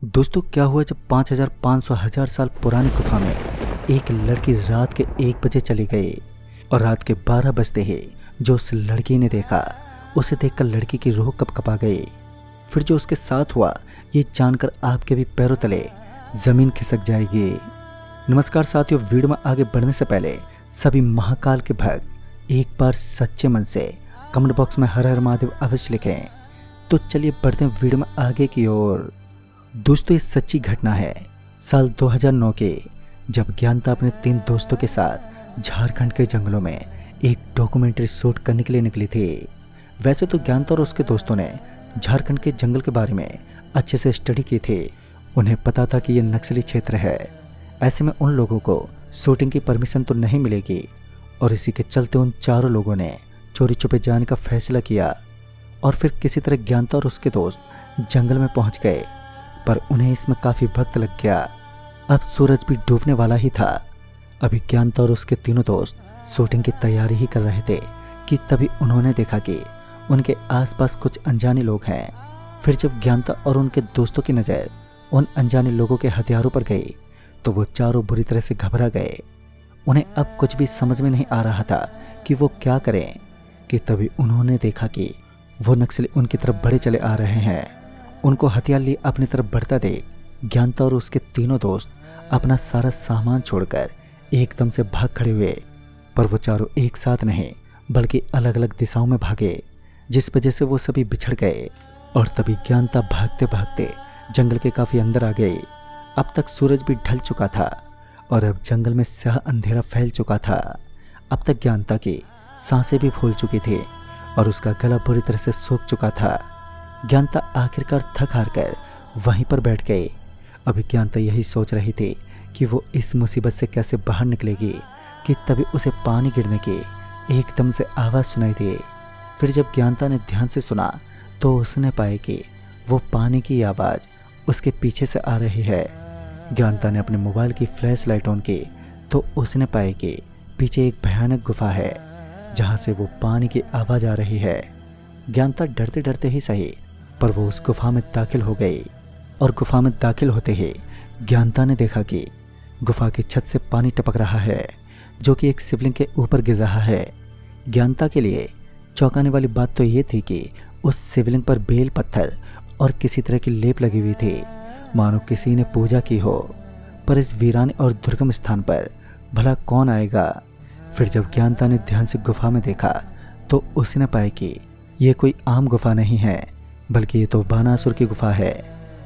दोस्तों क्या हुआ जब 5500 साल पुरानी गुफा में एक लड़की रात के 1 बजे चली गई और रात के 12 बजते ही जो उस लड़की ने देखा उसे देखकर लड़की की रूह कपकपा गई। फिर जो उसके साथ हुआ ये जानकर आपके भी पैरों तले जमीन खिसक जाएगी। नमस्कार साथियों, वीडियो में आगे बढ़ने से पहले सभी महाकाल के भक्त एक बार सच्चे मन से कमेंट बॉक्स में हर हर महादेव अवश्य लिखें। तो चलिए बढ़ते हैं वीडियो में आगे की ओर। दोस्तों ये सच्ची घटना है साल 2009 के, जब ज्ञानता अपने 3 दोस्तों के साथ झारखंड के जंगलों में एक डॉक्यूमेंट्री शूट करने के लिए निकली थी। वैसे तो ज्ञानता और उसके दोस्तों ने झारखंड के जंगल के बारे में अच्छे से स्टडी की थी। उन्हें पता था कि यह नक्सली क्षेत्र है, ऐसे में उन लोगों को शूटिंग की परमिशन तो नहीं मिलेगी और इसी के चलते उन चारों लोगों ने चोरी छुपे जाने का फैसला किया और फिर किसी तरह ज्ञानता और उसके दोस्त जंगल में पहुंच गए। पर उन्हें इसमें काफ़ी वक्त लग गया। अब सूरज भी डूबने वाला ही था। अभी ज्ञानता और उसके तीनों दोस्त शूटिंग की तैयारी ही कर रहे थे कि तभी उन्होंने देखा कि उनके आसपास कुछ अनजाने लोग हैं। फिर जब ज्ञानता और उनके दोस्तों की नज़र उन अनजाने लोगों के हथियारों पर गई तो वो चारों बुरी तरह से घबरा गए। उन्हें अब कुछ भी समझ में नहीं आ रहा था कि वो क्या करें कि तभी उन्होंने देखा कि वो नक्सली उनकी तरफ बढ़े चले आ रहे हैं। उनको हथियार लिए अपनी तरफ बढ़ता देख ज्ञानता और उसके तीनों दोस्त अपना सारा सामान छोड़कर एकदम से भाग खड़े हुए। पर वो चारों एक साथ नहीं बल्कि अलग अलग दिशाओं में भागे, जिस वजह से वो सभी बिछड़ गए। और तभी ज्ञानता भागते भागते जंगल के काफ़ी अंदर आ गई। अब तक सूरज भी ढल चुका था और अब जंगल में स्याह अंधेरा फैल चुका था। अब तक ज्ञानता की सांसें भी फूल चुकी थी और उसका गला बुरी तरह से सूख चुका था। ज्ञानता आखिरकार थक हार कर वहीं पर बैठ गई। अभी ज्ञानता यही सोच रही थी कि वो इस मुसीबत से कैसे बाहर निकलेगी कि तभी उसे पानी गिरने की एकदम से आवाज़ सुनाई दी। फिर जब ज्ञानता ने ध्यान से सुना तो उसने पाया कि वो पानी की आवाज़ उसके पीछे से आ रही है। ज्ञानता ने अपने मोबाइल की फ्लैश लाइट ऑन की तो उसने पाया कि पीछे एक भयानक गुफा है जहाँ से वो पानी की आवाज़ आ रही है। ज्ञानता डरते डरते ही सही पर वो उस गुफा में दाखिल हो गई और गुफा में दाखिल होते ही ज्ञानता ने देखा कि गुफा की छत से पानी टपक रहा है जो कि एक शिवलिंग के ऊपर गिर रहा है। ज्ञानता के लिए चौंकाने वाली बात तो ये थी कि उस शिवलिंग पर बेल पत्थर और किसी तरह की लेप लगी हुई थी, मानो किसी ने पूजा की हो। पर इस वीरान और दुर्गम स्थान पर भला कौन आएगा। फिर जब ज्ञानता ने ध्यान से गुफा में देखा तो उसने पाया कि ये कोई आम गुफा नहीं है बल्कि ये तो बानासुर की गुफा है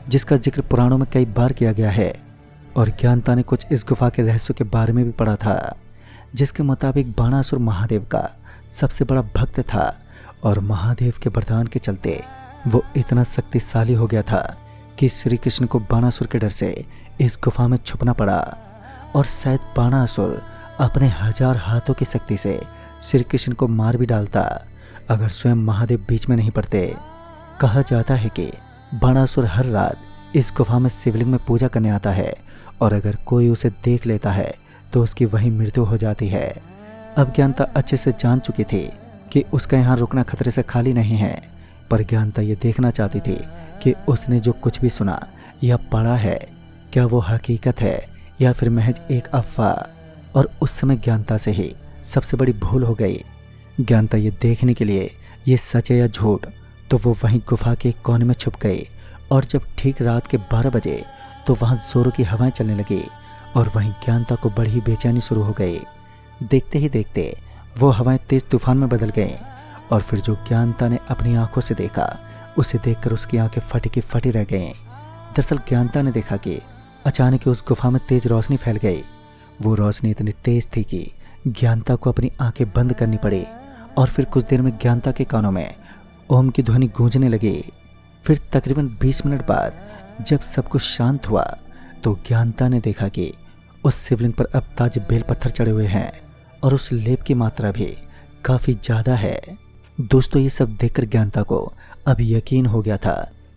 जिसका जिक्र पुराणों में कई बार किया गया है। और ज्ञानता ने कुछ इस गुफा के रहस्यों के बारे में भी पढ़ा था, जिसके मुताबिक बानासुर महादेव का सबसे बड़ा भक्त था और महादेव के वरदान के चलते वो इतना शक्तिशाली हो गया था कि श्री कृष्ण को बानासुर के डर से इस गुफा में छुपना पड़ा। और शायद बानासुर अपने 1000 हाथों की शक्ति से श्री कृष्ण को मार भी डालता अगर स्वयं महादेव बीच में नहीं पड़ते। कहा जाता है कि बाणासुर हर रात इस गुफा में शिवलिंग में पूजा करने आता है और अगर कोई उसे देख लेता है तो उसकी वहीं मृत्यु हो जाती है। अब ज्ञानता अच्छे से जान चुकी थी कि उसका यहाँ रुकना खतरे से खाली नहीं है, पर ज्ञानता ये देखना चाहती थी कि उसने जो कुछ भी सुना या पढ़ा है क्या वो हकीकत है या फिर महज एक अफवाह। और उस समय ज्ञानता से ही सबसे बड़ी भूल हो गई। ज्ञानता ये देखने के लिए ये सच है या झूठ तो वो वहीं गुफा के एक कोने में छुप गई। और जब ठीक रात के 12 बजे तो वहाँ जोरों की हवाएं चलने लगी और वहीं ज्ञानता को बड़ी बेचैनी शुरू हो गई। देखते ही देखते वो हवाएं तेज तूफान में बदल गईं और फिर जो ज्ञानता ने अपनी आंखों से देखा उसे देखकर उसकी आंखें फटी की फटी रह गईं। दरअसल ज्ञानता ने देखा कि अचानक उस गुफा में तेज रोशनी फैल गई। वो रोशनी इतनी तेज थी कि ज्ञानता को अपनी आंखें बंद करनी पड़ी और फिर कुछ देर में ज्ञानता के कानों में ओम की ध्वनि गूंजने लगी। फिर तकरीबन 20 मिनट बाद जब सब कुछ शांत हुआ तो ज्ञानता ने देखा कि उस शिवलिंग पर अब ताजे बेल पत्थर चढ़े हुए हैं और उस लेप की मात्रा भी काफ़ी ज़्यादा है। दोस्तों ये सब देखकर ज्ञानता को अब यकीन हो गया था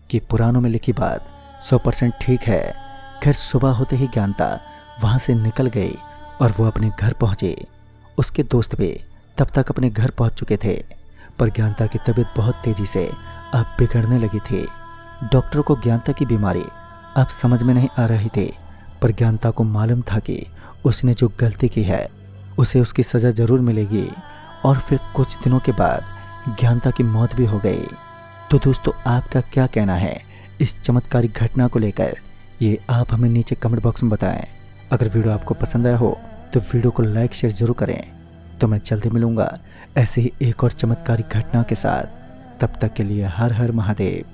कि पुराणों में लिखी बात 100% ठीक है। खैर सुबह होते ही ज्ञानता वहाँ से निकल गई और वो अपने घर पहुँची। उसके दोस्त भी तब तक अपने घर पहुँच चुके थे, पर ज्ञानता की तबीयत बहुत तेजी से अब बिगड़ने लगी थी। डॉक्टर को ज्ञानता की बीमारी अब समझ में नहीं आ रही थी, पर ज्ञानता को मालूम था कि उसने जो गलती की है उसे उसकी सज़ा ज़रूर मिलेगी। और फिर कुछ दिनों के बाद ज्ञानता की मौत भी हो गई। तो दोस्तों, आपका क्या कहना है इस चमत्कारिक घटना को लेकर, ये आप हमें नीचे कमेंट बॉक्स में बताएं। अगर वीडियो आपको पसंद आया हो तो वीडियो को लाइक शेयर जरूर करें। तो मैं जल्दी मिलूंगा ऐसे ही एक और चमत्कारिक घटना के साथ। तब तक के लिए हर हर महादेव।